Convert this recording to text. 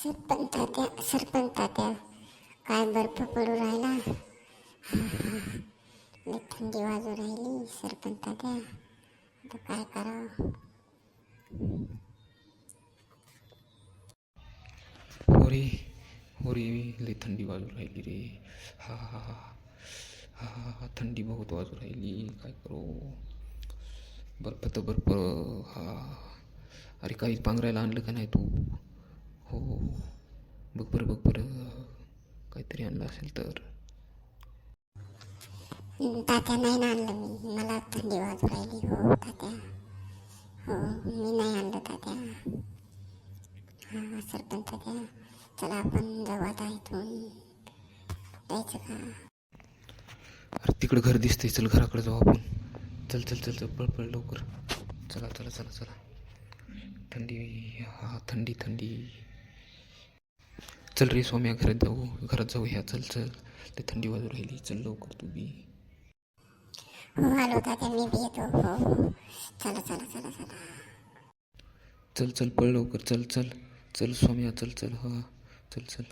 सरपंच तात्या, काय बर्फ पडू राहिला. लई थंडी वाजू राहिली सरपंच तात्या. आता काय करावं. हो रे, हो रे, लई थंडी वाजू राहिली रे. हा हा हा हा हा, थंडी बहुत वाजू राहिली. काय करू. बर्फ तर बर्फ. हा, अरे काहीच पांघरायला आणलं का नाही तू. हो, बघ बरं काहीतरी आणलं असेल तर. तात्या नाही ना आणलं मी. मला थंडी वाजू राहिली. हो तात्या, हो मी नाही आणलं तात्या. हा सरपंच तात्या, चला आपण जाऊ आता इथून. जायचं का. अरे तिकडं घर दिसतंय, चल घराकडे जाऊ आपण. चल चल चल चल, पळ लवकर. चला चला चला चला. थंडी, हा थंडी थंडी. चल रे सोम्या, घरात जाऊ ह्या. चल चल, ते थंडी वाजू राहिली. चल लवकर तू बी. हो आलो तात्या, मी बी येतो. हो चला चला चला चला. चल चल, पळ लवकर. चल चल चल सोम्या, चल चल. हा चल चल.